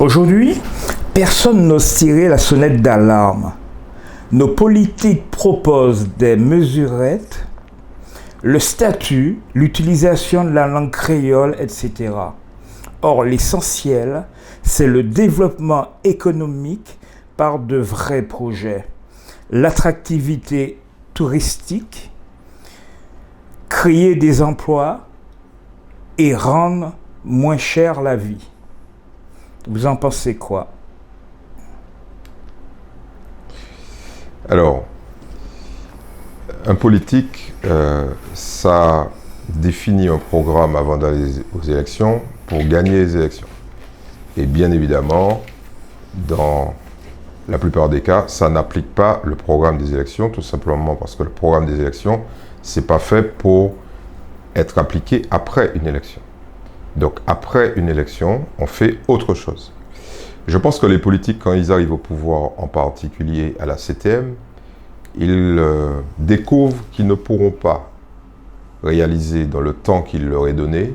Aujourd'hui, personne n'ose tirer la sonnette d'alarme. Nos politiques proposent des mesurettes, le statut, l'utilisation de la langue créole, etc. Or, l'essentiel, c'est le développement économique par de vrais projets. L'attractivité touristique, créer des emplois et rendre moins chère la vie. Vous en pensez quoi? Alors, un politique, ça définit un programme avant d'aller aux élections pour gagner les élections. Et bien évidemment, dans la plupart des cas, ça n'applique pas le programme des élections, tout simplement parce que le programme des élections, c'est pas fait pour être appliqué après une élection. Donc, après une élection, on fait autre chose. Je pense que les politiques, quand ils arrivent au pouvoir, en particulier à la CTM, ils découvrent qu'ils ne pourront pas réaliser dans le temps qu'il leur est donné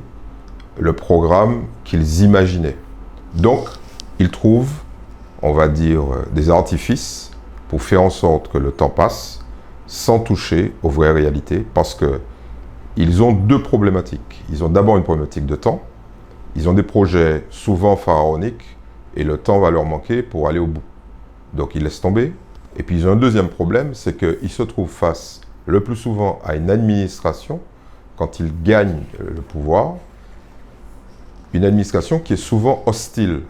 le programme qu'ils imaginaient. Donc, ils trouvent, on va dire, des artifices pour faire en sorte que le temps passe sans toucher aux vraies réalités, parce qu'ils ont deux problématiques. Ils ont d'abord une problématique de temps. Ils ont des projets souvent pharaoniques et le temps va leur manquer pour aller au bout. Donc, ils laissent tomber. Et puis, ils ont un deuxième problème, c'est qu'ils se trouvent face le plus souvent à une administration, quand ils gagnent le pouvoir, une administration qui est souvent hostile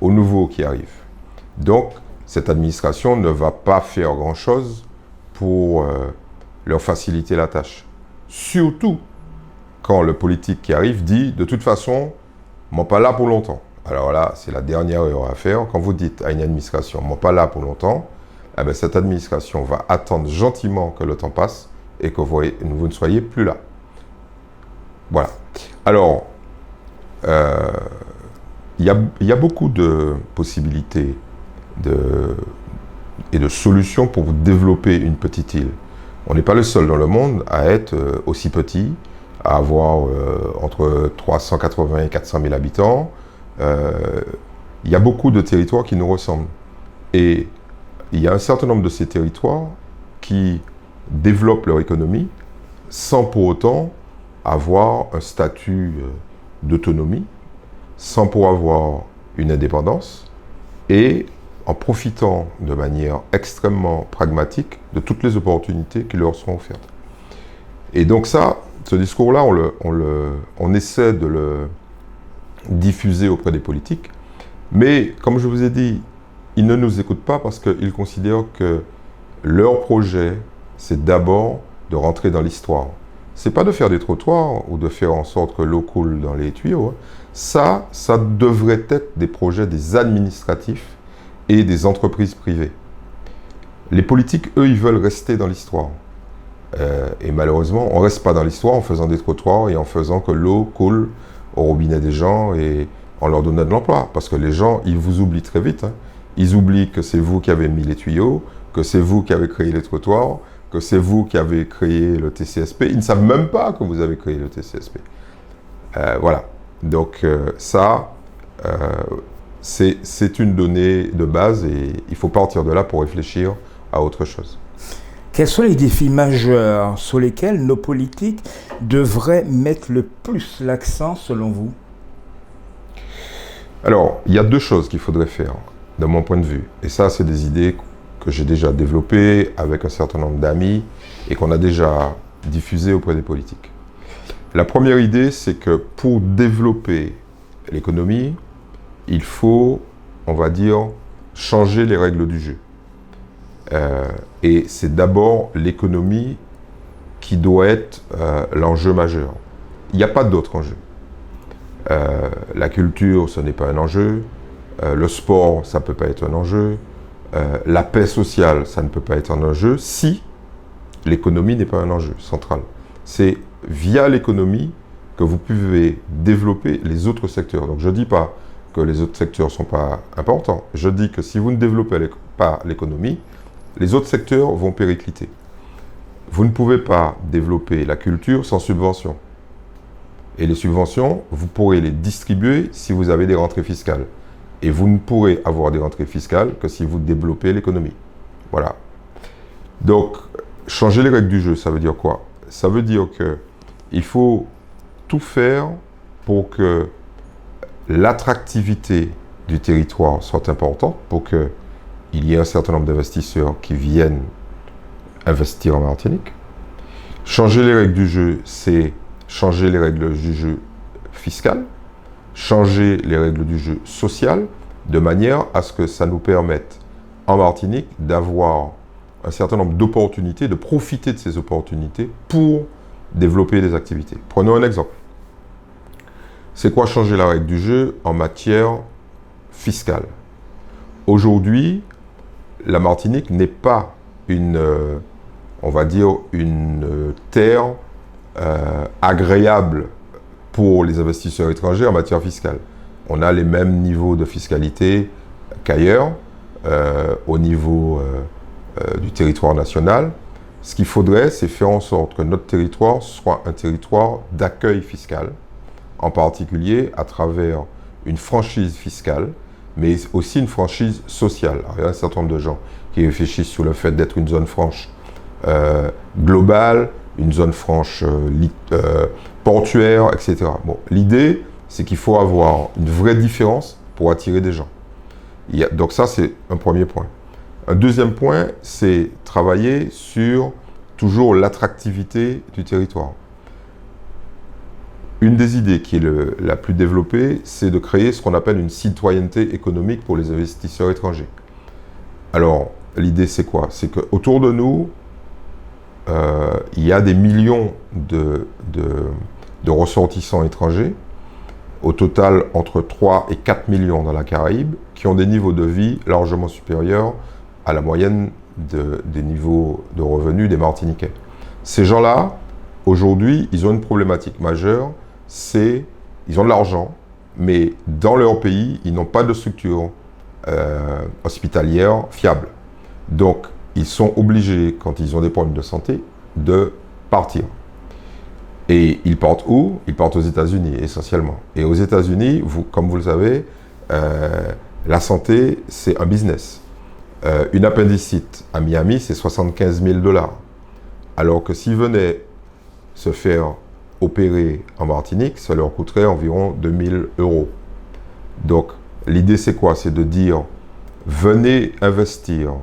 aux nouveaux qui arrivent. Donc, cette administration ne va pas faire grand-chose pour leur faciliter la tâche. Surtout quand le politique qui arrive dit, de toute façon, moi pas là pour longtemps. Alors là, c'est la dernière erreur à faire. Quand vous dites à une administration, moi pas là pour longtemps, eh bien, cette administration va attendre gentiment que le temps passe et que vous ne soyez plus là. Voilà. Alors, il y a beaucoup de possibilités et de solutions pour développer une petite île. On n'est pas le seul dans le monde à être aussi petit, à avoir entre 380 et 400 000 habitants. Il y a beaucoup de territoires qui nous ressemblent. Et il y a un certain nombre de ces territoires qui développent leur économie sans pour autant avoir un statut d'autonomie, sans pour avoir une indépendance, et en profitant de manière extrêmement pragmatique de toutes les opportunités qui leur seront offertes. Et donc ça, ce discours-là, on essaie de le diffuser auprès des politiques, mais comme je vous ai dit, ils ne nous écoutent pas parce qu'ils considèrent que leur projet, c'est d'abord de rentrer dans l'histoire. C'est pas de faire des trottoirs ou de faire en sorte que l'eau coule dans les tuyaux. Ça devrait être des projets des administratifs et des entreprises privées. Les politiques, eux, ils veulent rester dans l'histoire. Et malheureusement, on ne reste pas dans l'histoire en faisant des trottoirs et en faisant que l'eau coule au robinet des gens et en leur donnant de l'emploi. Parce que les gens, ils vous oublient très vite. Ils oublient que c'est vous qui avez mis les tuyaux, que c'est vous qui avez créé les trottoirs, que c'est vous qui avez créé le TCSP. Ils ne savent même pas que vous avez créé le TCSP. Voilà. Donc ça, c'est une donnée de base et il faut partir de là pour réfléchir à autre chose. Quels sont les défis majeurs sur lesquels nos politiques devraient mettre le plus l'accent selon vous? Alors, il y a deux choses qu'il faudrait faire, de mon point de vue. Et ça, c'est des idées que j'ai déjà développées avec un certain nombre d'amis et qu'on a déjà diffusées auprès des politiques. La première idée, c'est que pour développer l'économie, il faut, on va dire, changer les règles du jeu. Et c'est d'abord l'économie qui doit être l'enjeu majeur. Il n'y a pas d'autre enjeu. La culture, ce n'est pas un enjeu. Le sport, ça ne peut pas être un enjeu. La paix sociale, ça ne peut pas être un enjeu si l'économie n'est pas un enjeu central. C'est via l'économie que vous pouvez développer les autres secteurs. Donc je ne dis pas que les autres secteurs ne sont pas importants. Je dis que si vous ne développez pas l'économie, les autres secteurs vont péricliter. Vous ne pouvez pas développer la culture sans subvention. Et les subventions, vous pourrez les distribuer si vous avez des rentrées fiscales. Et vous ne pourrez avoir des rentrées fiscales que si vous développez l'économie. Voilà. Donc, changer les règles du jeu, ça veut dire quoi? Ça veut dire qu'il faut tout faire pour que l'attractivité du territoire soit importante, pour qu'il y ait un certain nombre d'investisseurs qui viennent investir en Martinique. Changer les règles du jeu, c'est changer les règles du jeu fiscales, changer les règles du jeu social, de manière à ce que ça nous permette, en Martinique, d'avoir un certain nombre d'opportunités, de profiter de ces opportunités pour développer des activités. Prenons un exemple. C'est quoi changer la règle du jeu en matière fiscale? Aujourd'hui, la Martinique n'est pas on va dire, une terre agréable pour les investisseurs étrangers en matière fiscale. On a les mêmes niveaux de fiscalité qu'ailleurs, au niveau du territoire national. Ce qu'il faudrait, c'est faire en sorte que notre territoire soit un territoire d'accueil fiscal, en particulier à travers une franchise fiscale, mais aussi une franchise sociale. Alors, il y a un certain nombre de gens qui réfléchissent sur le fait d'être une zone franche globale, une zone franche portuaire, etc. Bon, l'idée, c'est qu'il faut avoir une vraie différence pour attirer des gens. Donc ça, c'est un premier point. Un deuxième point, c'est travailler sur toujours l'attractivité du territoire. Une des idées qui est la plus développée, c'est de créer ce qu'on appelle une citoyenneté économique pour les investisseurs étrangers. Alors, l'idée, c'est quoi? C'est qu'autour de nous, il y a des millions de ressortissants étrangers, au total entre 3 et 4 millions dans la Caraïbe, qui ont des niveaux de vie largement supérieurs à la moyenne des niveaux de revenus des Martiniquais. Ces gens-là, aujourd'hui, ils ont une problématique majeure, ils ont de l'argent, mais dans leur pays, ils n'ont pas de structure hospitalière fiable. Donc, ils sont obligés, quand ils ont des problèmes de santé, de partir. Et ils partent où? Ils partent aux États-Unis, essentiellement. Et aux États-Unis, comme vous le savez, la santé, c'est un business. Une appendicite à Miami, c'est 75 000 $. Alors que s'ils venaient se faire opérer en Martinique, ça leur coûterait environ 2 000 €. Donc, l'idée, c'est quoi? C'est de dire, venez investir,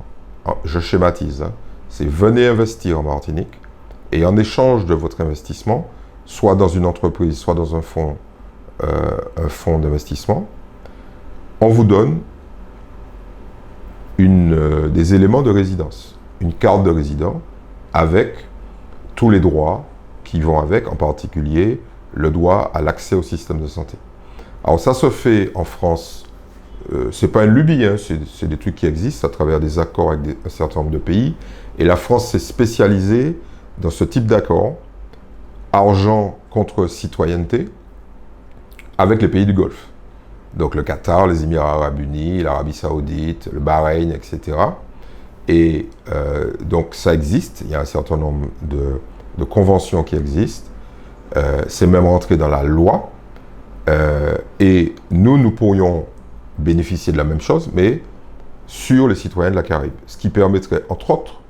je schématise, c'est venez investir en Martinique, et en échange de votre investissement, soit dans une entreprise, soit dans un fonds d'investissement, on vous donne des éléments de résidence, une carte de résident avec tous les droits qui vont avec, en particulier le droit à l'accès au système de santé. Alors ça se fait en France, c'est pas une lubie, hein, c'est des trucs qui existent à travers des accords avec un certain nombre de pays, et la France s'est spécialisée dans ce type d'accord, argent contre citoyenneté, avec les pays du Golfe. Donc le Qatar, les Émirats Arabes Unis, l'Arabie Saoudite, le Bahreïn, etc. Et donc ça existe, il y a un certain nombre de conventions qui existent, c'est même rentré dans la loi, et nous pourrions bénéficier de la même chose, mais sur les citoyens de la Caraïbe. Ce qui permettrait, entre autres,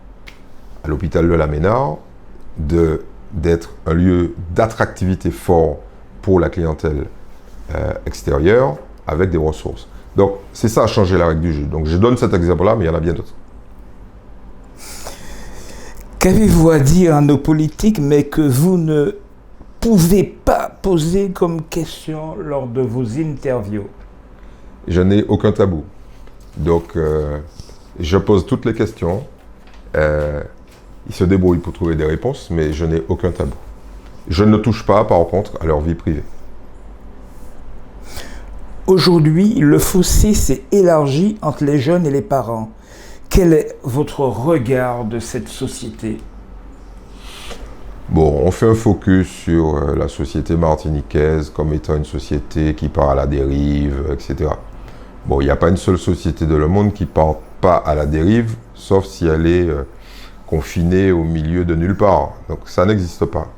à l'hôpital de la Ménard, d'être un lieu d'attractivité fort pour la clientèle extérieure, avec des ressources. Donc, c'est ça, changer la règle du jeu. Donc, je donne cet exemple-là, mais il y en a bien d'autres. Qu'avez-vous à dire à nos politiques, mais que vous ne pouvez pas poser comme question lors de vos interviews? Je n'ai aucun tabou. Donc, je pose toutes les questions. Ils se débrouillent pour trouver des réponses, mais je n'ai aucun tabou. Je ne touche pas, par contre, à leur vie privée. Aujourd'hui, le fossé s'est élargi entre les jeunes et les parents. Quel est votre regard de cette société? Bon, on fait un focus sur la société martiniquaise comme étant une société qui part à la dérive, etc. Bon, il n'y a pas une seule société de le monde qui ne part pas à la dérive, sauf si elle est confinée au milieu de nulle part. Donc ça n'existe pas.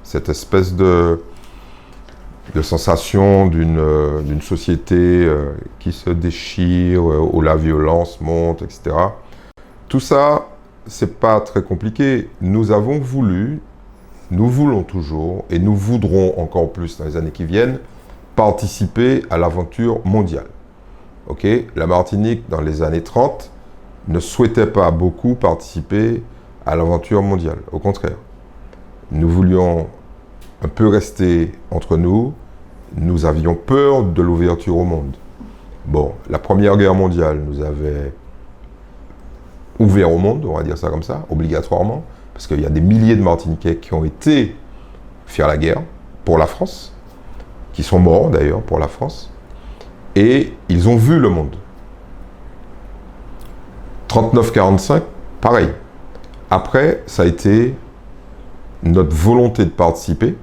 Cette espèce de sensation d'une société qui se déchire, où la violence monte, etc. Tout ça, c'est pas très compliqué. Nous avons voulu, nous voulons toujours, et nous voudrons encore plus dans les années qui viennent, participer à l'aventure mondiale. Okay? La Martinique, dans les années 30, ne souhaitait pas beaucoup participer à l'aventure mondiale. Au contraire, nous voulions un peu rester entre nous. Nous avions peur de l'ouverture au monde. Bon, la Première Guerre mondiale nous avait ouvert au monde, on va dire ça comme ça, obligatoirement, parce qu'il y a des milliers de Martiniquais qui ont été faire la guerre pour la France, qui sont morts d'ailleurs pour la France, et ils ont vu le monde. 39-45, pareil. Après, ça a été notre volonté de participer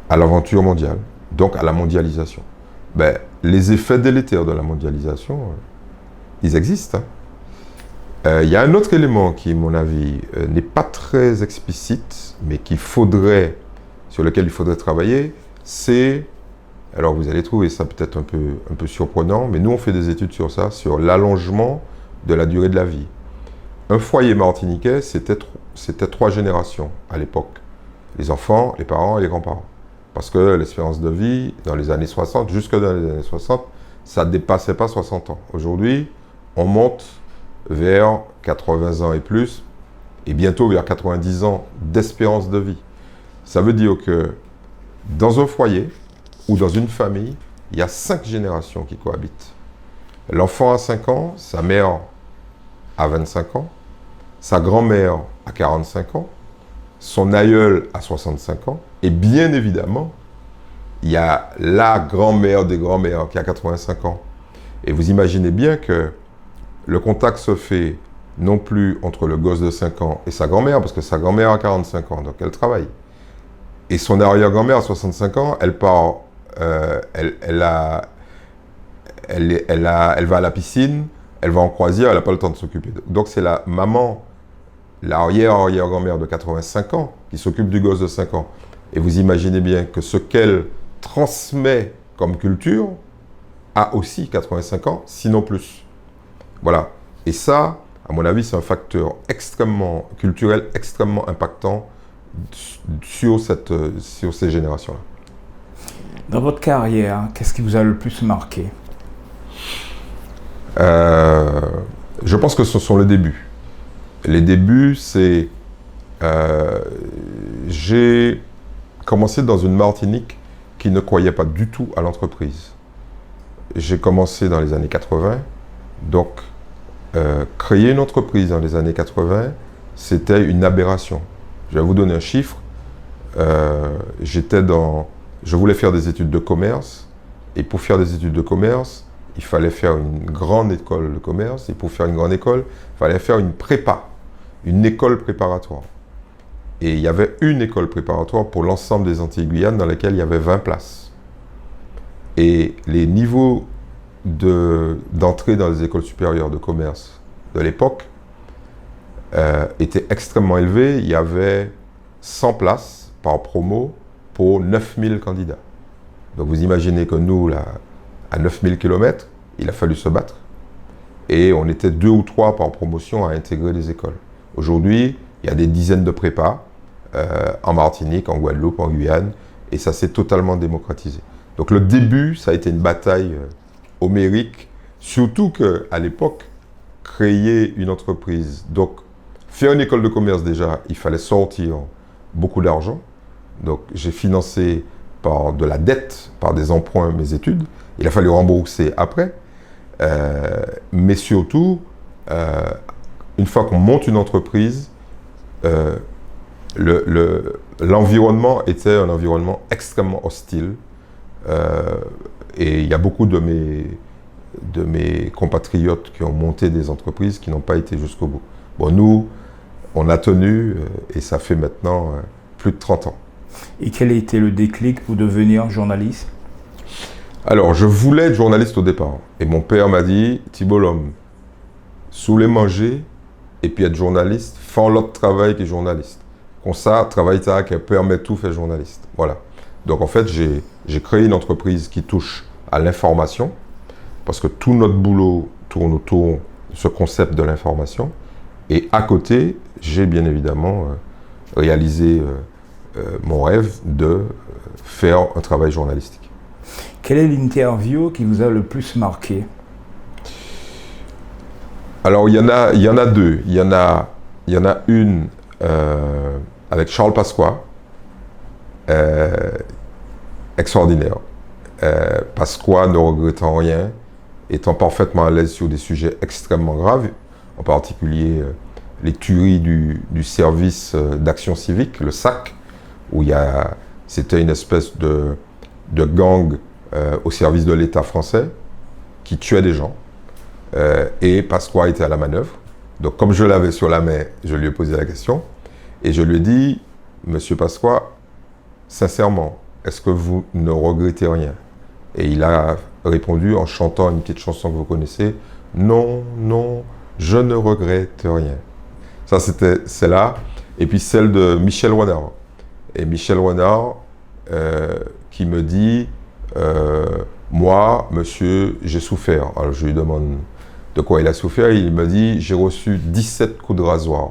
à l'aventure mondiale, donc à la mondialisation. Ben, les effets délétères de la mondialisation, ils existent. Il y a un autre élément qui, à mon avis, n'est pas très explicite, mais sur lequel il faudrait travailler, c'est, alors vous allez trouver ça peut-être un peu surprenant, mais nous on fait des études sur ça, sur l'allongement de la durée de la vie. Un foyer martiniquais, c'était 3 générations à l'époque. Les enfants, les parents et les grands-parents. Parce que l'espérance de vie, dans les années 60, jusque dans les années 60, ça ne dépassait pas 60 ans. Aujourd'hui, on monte vers 80 ans et plus, et bientôt vers 90 ans d'espérance de vie. Ça veut dire que dans un foyer ou dans une famille, il y a 5 générations qui cohabitent. L'enfant a 5 ans, sa mère a 25 ans, sa grand-mère a 45 ans, son aïeul a 65 ans, et bien évidemment, il y a la grand-mère des grands-mères qui a 85 ans. Et vous imaginez bien que le contact se fait non plus entre le gosse de 5 ans et sa grand-mère, parce que sa grand-mère a 45 ans, donc elle travaille. Et son arrière-grand-mère a 65 ans, elle part, elle va à la piscine, elle va en croisière, elle n'a pas le temps de s'occuper. Donc c'est la maman, l'arrière-arrière-grand-mère de 85 ans, qui s'occupe du gosse de 5 ans. Et vous imaginez bien que ce qu'elle transmet comme culture a aussi 85 ans, sinon plus. Voilà. Et ça, à mon avis, c'est un facteur culturel extrêmement impactant sur ces générations-là. Dans votre carrière, qu'est-ce qui vous a le plus marqué ? Je pense que ce sont les débuts. Les débuts, c'est... j'ai commencé dans une Martinique qui ne croyait pas du tout à l'entreprise. J'ai commencé dans les années 80, donc créer une entreprise dans les années 80, c'était une aberration. Je vais vous donner un chiffre. Je voulais faire des études de commerce, et pour faire des études de commerce, il fallait faire une grande école de commerce, et pour faire une grande école, il fallait faire une prépa, une école préparatoire. Et il y avait une école préparatoire pour l'ensemble des Antilles-Guyane dans laquelle il y avait 20 places. Et les niveaux d'entrée dans les écoles supérieures de commerce de l'époque étaient extrêmement élevés. Il y avait 100 places par promo pour 9000 candidats. Donc vous imaginez que nous, là, à 9000 km, il a fallu se battre. Et on était 2 ou 3 par promotion à intégrer les écoles. Aujourd'hui, il y a des dizaines de prépas en Martinique, en Guadeloupe, en Guyane, et ça s'est totalement démocratisé. Donc le début, ça a été une bataille homérique, surtout qu'à l'époque, créer une entreprise, donc faire une école de commerce déjà, il fallait sortir beaucoup d'argent. Donc j'ai financé par de la dette, par des emprunts, mes études. Il a fallu rembourser après. Mais surtout, une fois qu'on monte une entreprise, l'environnement était un environnement extrêmement hostile. Et il y a beaucoup de mes compatriotes qui ont monté des entreprises qui n'ont pas été jusqu'au bout. Bon, nous, on a tenu et ça fait maintenant plus de 30 ans. Et quel a été le déclic pour devenir journaliste ? Alors, je voulais être journaliste au départ. Et mon père m'a dit, Thibault l'homme, saouler manger et puis être journaliste, faire l'autre travail que journaliste. Comme ça, travail qui permet tout faire journaliste. Voilà. Donc en fait, j'ai créé une entreprise qui touche à l'information, parce que tout notre boulot tourne autour de ce concept de l'information. Et à côté, j'ai bien évidemment réalisé mon rêve de faire un travail journalistique. Quelle est l'interview qui vous a le plus marqué? Alors, il y en a deux. Il y en a une avec Charles Pasqua, extraordinaire. Pasqua ne regrettant rien, étant parfaitement à l'aise sur des sujets extrêmement graves, en particulier les tueries du service d'action civique, le SAC, où c'était une espèce de gang au service de l'État français qui tuait des gens. Et Pasqua était à la manœuvre. Donc, comme je l'avais sur la main, je lui ai posé la question et je lui ai dit, Monsieur Pasqua, sincèrement, est-ce que vous ne regrettez rien? Et il a répondu en chantant une petite chanson que vous connaissez, non, non, je ne regrette rien. Ça, c'était celle-là. Et puis celle de Michel Renard. Et Michel Renard qui me dit, moi, monsieur, j'ai souffert. Alors, je lui demande de quoi il a souffert. Il me dit, j'ai reçu 17 coups de rasoir.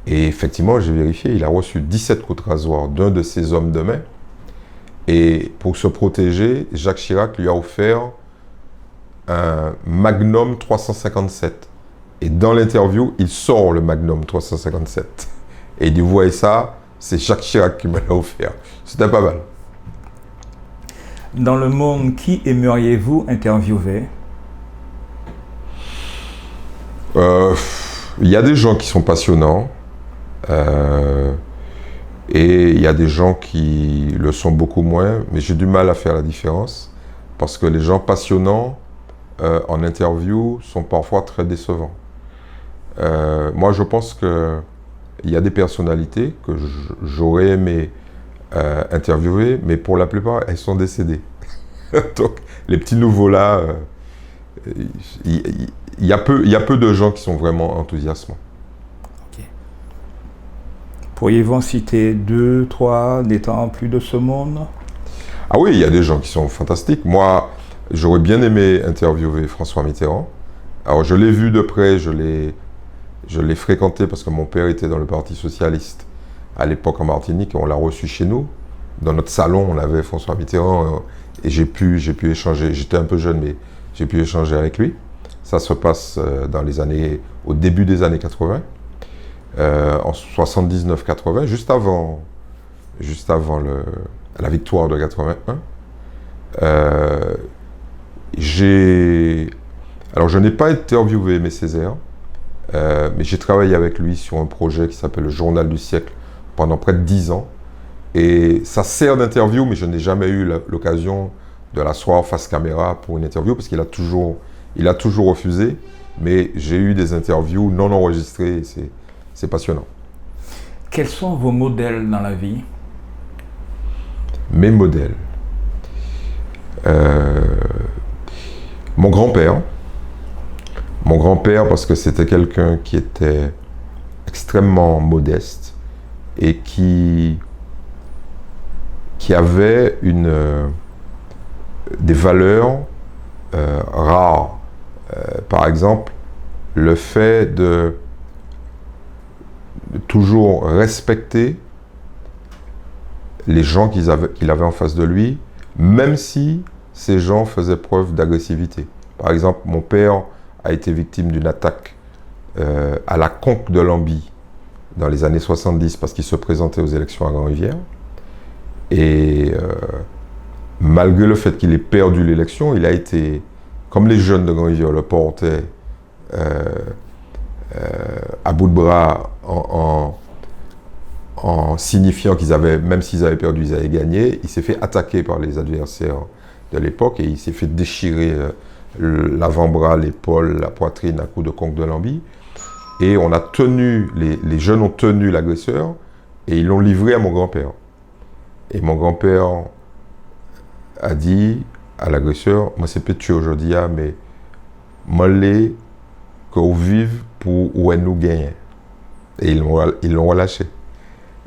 Et effectivement, j'ai vérifié, il a reçu 17 coups de rasoir d'un de ses hommes de main. Et pour se protéger, Jacques Chirac lui a offert un Magnum 357. Et dans l'interview, il sort le Magnum 357. Et il dit, vous voyez ça, c'est Jacques Chirac qui me l'a offert. C'était pas mal. Dans le monde, qui aimeriez-vous interviewer? Il y a des gens qui sont passionnants. Et il y a des gens qui le sont beaucoup moins, mais j'ai du mal à faire la différence parce que les gens passionnants en interview sont parfois très décevants. Moi, je pense qu'il y a des personnalités que j'aurais aimé interviewer, mais pour la plupart, elles sont décédées. Donc, les petits nouveaux là, il y a peu de gens qui sont vraiment enthousiasmants. Pourriez-vous en citer 2, 3 n'étant plus de ce monde? Ah oui, il y a des gens qui sont fantastiques. Moi, j'aurais bien aimé interviewer François Mitterrand. Alors, je l'ai vu de près, je l'ai fréquenté parce que mon père était dans le Parti Socialiste à l'époque en Martinique et on l'a reçu chez nous. Dans notre salon, on avait François Mitterrand et j'ai pu échanger. J'étais un peu jeune, mais j'ai pu échanger avec lui. Ça se passe au début des années 80. En 79-80, juste avant la victoire de 81. Alors, je n'ai pas interviewé Aimé Césaire, mais j'ai travaillé avec lui sur un projet qui s'appelle le Journal du siècle pendant près de 10 ans. Et ça sert d'interview, mais je n'ai jamais eu l'occasion de l'asseoir face caméra pour une interview, parce qu'il a toujours refusé. Mais j'ai eu des interviews non enregistrées, et c'est passionnant. Quels sont vos modèles dans la vie? Mes modèles. Mon grand-père. Mon grand-père parce que c'était quelqu'un qui était extrêmement modeste et qui avait des valeurs rares. Par exemple, le fait de toujours respecter les gens qu'il avait en face de lui, même si ces gens faisaient preuve d'agressivité. Par exemple, mon père a été victime d'une attaque à la conque de Lambie dans les années 70 parce qu'il se présentait aux élections à Grand-Rivière. Et malgré le fait qu'il ait perdu l'élection, il a été, comme les jeunes de Grand-Rivière le portaient à bout de bras en signifiant même s'ils avaient perdu, ils avaient gagné. Il s'est fait attaquer par les adversaires de l'époque et il s'est fait déchirer l'avant-bras, l'épaule, la poitrine à coups de conque de Lambie. Et les jeunes ont tenu l'agresseur et ils l'ont livré à mon grand-père. Et mon grand-père a dit à l'agresseur, moi c'est peut-être tué aujourd'hui, mais moi l'ai qu'on vive pour où elle nous gagne. Et ils l'ont relâché.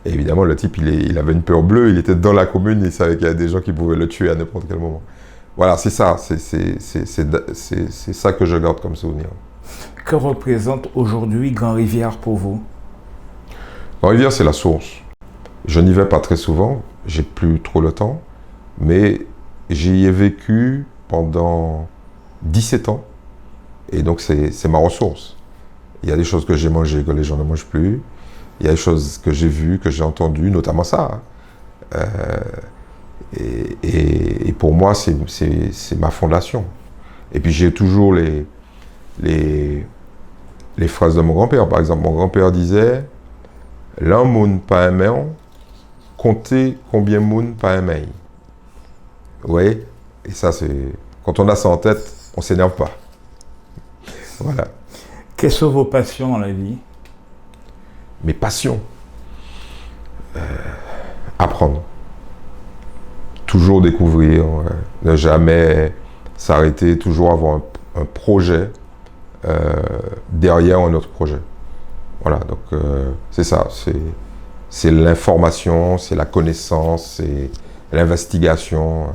Et évidemment, le type, il avait une peur bleue, il était dans la commune, il savait qu'il y avait des gens qui pouvaient le tuer à n'importe quel moment. Voilà, c'est ça, c'est ça que je garde comme souvenir. Que représente aujourd'hui Grand-Rivière pour vous? Grand-Rivière, c'est la source. Je n'y vais pas très souvent, j'ai plus trop le temps, mais j'y ai vécu pendant 17 ans, et donc c'est ma ressource. Il y a des choses que j'ai mangées que les gens ne mangent plus, il y a des choses que j'ai vues, que j'ai entendues, notamment ça. Et pour moi, c'est ma fondation. Et puis j'ai toujours les phrases de mon grand-père. Par exemple, mon grand-père disait « L'un moun pas aimé, comptez combien moun pas aimé. » Vous voyez? Et ça, c'est... Quand on a ça en tête, on ne s'énerve pas. Voilà. Quelles sont vos passions dans la vie? Mes passions. Apprendre. Toujours découvrir, ne jamais s'arrêter, toujours avoir un projet derrière un autre projet. Voilà, donc c'est ça, c'est l'information, c'est la connaissance, c'est l'investigation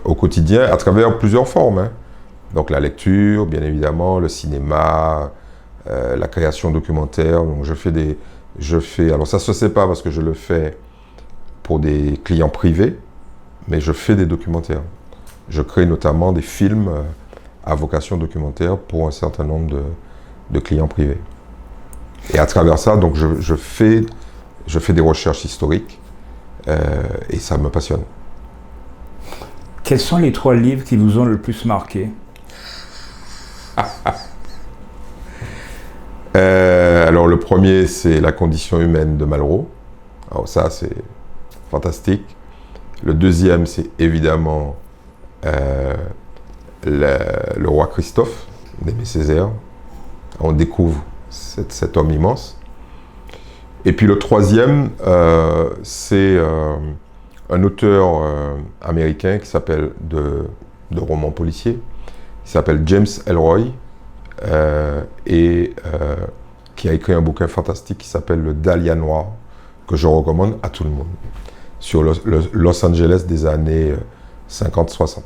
au quotidien à travers plusieurs formes. Hein. Donc la lecture, bien évidemment, le cinéma, la création documentaire. Donc alors ça se sait pas parce que je le fais pour des clients privés, mais je fais des documentaires. Je crée notamment des films à vocation documentaire pour un certain nombre de clients privés. Et à travers ça, donc je fais des recherches historiques et ça me passionne. Quels sont les 3 livres qui vous ont le plus marqué? Alors le premier, c'est La condition humaine de Malraux. Alors ça, c'est fantastique. Le deuxième, c'est évidemment le roi Christophe d'Aimé Césaire. On découvre cet homme immense. Et puis le troisième, c'est un auteur américain qui s'appelle de romans policiers, qui s'appelle James Ellroy, et qui a écrit un bouquin fantastique qui s'appelle Le Dahlia Noir, que je recommande à tout le monde, sur Los Angeles des années 50-60.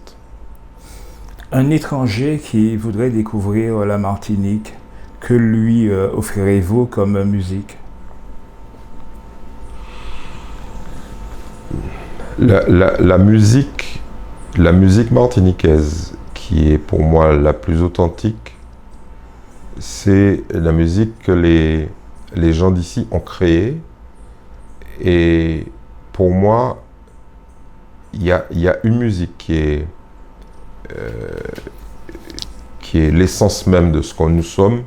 Un étranger qui voudrait découvrir la Martinique, que lui offrirez-vous comme musique? La musique martiniquaise, qui est pour moi la plus authentique, c'est la musique que les gens d'ici ont créée. Et pour moi, il y a une musique qui est l'essence même de ce que nous sommes,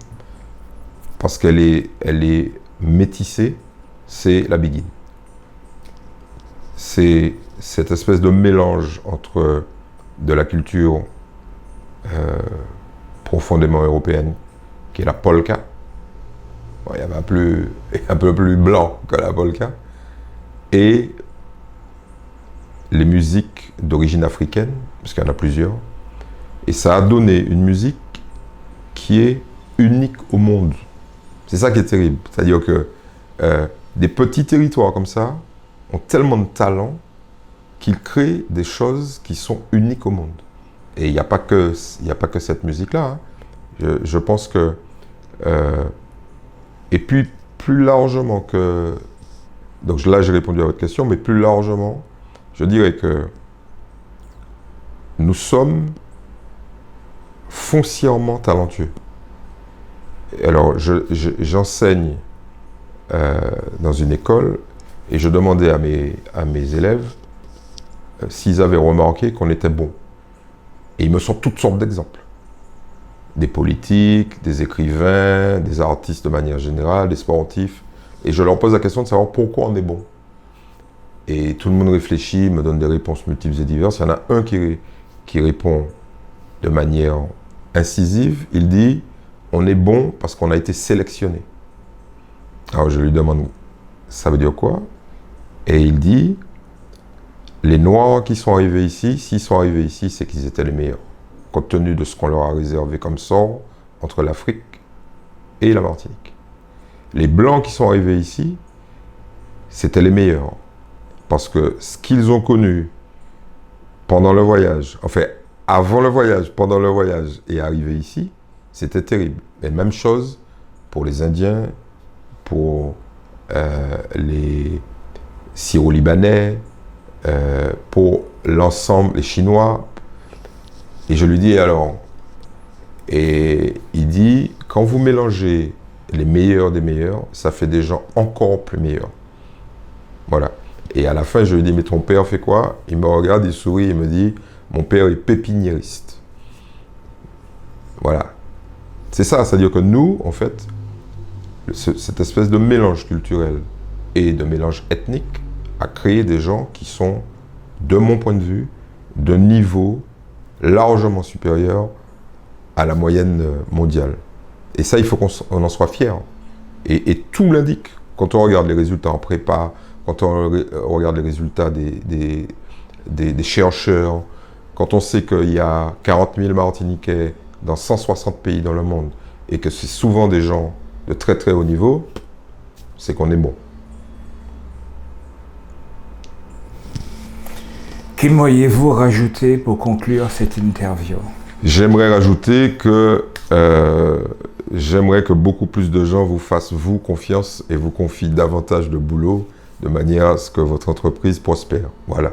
parce qu'elle est métissée, c'est la biguine. C'est cette espèce de mélange entre de la culture profondément européenne, qui est la polka. Bon, il y avait un peu plus blanc que la polka. Et les musiques d'origine africaine, parce qu'il y en a plusieurs. Et ça a donné une musique qui est unique au monde. C'est ça qui est terrible. C'est-à-dire que des petits territoires comme ça ont tellement de talent qu'ils créent des choses qui sont uniques au monde. Et il n'y a pas que cette musique-là. Hein. Je pense que... et puis, plus largement que... Donc là, j'ai répondu à votre question, mais plus largement, je dirais que nous sommes foncièrement talentueux. Alors, j'enseigne dans une école et je demandais à mes élèves s'ils avaient remarqué qu'on était bon. Et ils me sortent toutes sortes d'exemples. Des politiques, des écrivains, des artistes de manière générale, des sportifs. Et je leur pose la question de savoir pourquoi on est bon. Et tout le monde réfléchit, me donne des réponses multiples et diverses. Il y en a un qui répond de manière incisive. Il dit « On est bon parce qu'on a été sélectionné ». Alors je lui demande « Ça veut dire quoi ?» Et il dit « Les Noirs qui sont arrivés ici, s'ils sont arrivés ici, c'est qu'ils étaient les meilleurs, compte tenu de ce qu'on leur a réservé comme sort entre l'Afrique et la Martinique. Les Blancs qui sont arrivés ici, c'était les meilleurs. Parce que ce qu'ils ont connu pendant le voyage, enfin, avant le voyage, pendant le voyage et arrivé ici, c'était terrible. Et même chose pour les Indiens, pour les Syro-Libanais, pour l'ensemble, les Chinois. Et je lui dis alors, et il dit, quand vous mélangez les meilleurs des meilleurs, ça fait des gens encore plus meilleurs. Voilà. Et à la fin, je lui dis, mais ton père fait quoi? Il me regarde, il sourit, il me dit, mon père est pépiniériste. Voilà. C'est ça, c'est-à-dire que nous, en fait, cette espèce de mélange culturel et de mélange ethnique a créé des gens qui sont, de mon point de vue, de niveau largement supérieur à la moyenne mondiale. Et ça, il faut qu'on en soit fier. Et tout l'indique. Quand on regarde les résultats en prépa, quand on regarde les résultats des chercheurs, quand on sait qu'il y a 40 000 Martiniquais dans 160 pays dans le monde, et que c'est souvent des gens de très très haut niveau, c'est qu'on est bon. Qu'aimeriez-vous rajouter pour conclure cette interview? J'aimerais rajouter que j'aimerais que beaucoup plus de gens vous fassent vous confiance et vous confient davantage de boulot de manière à ce que votre entreprise prospère. Voilà.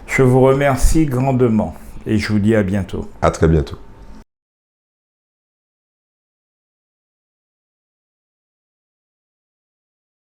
Je vous remercie grandement et je vous dis à bientôt. À très bientôt.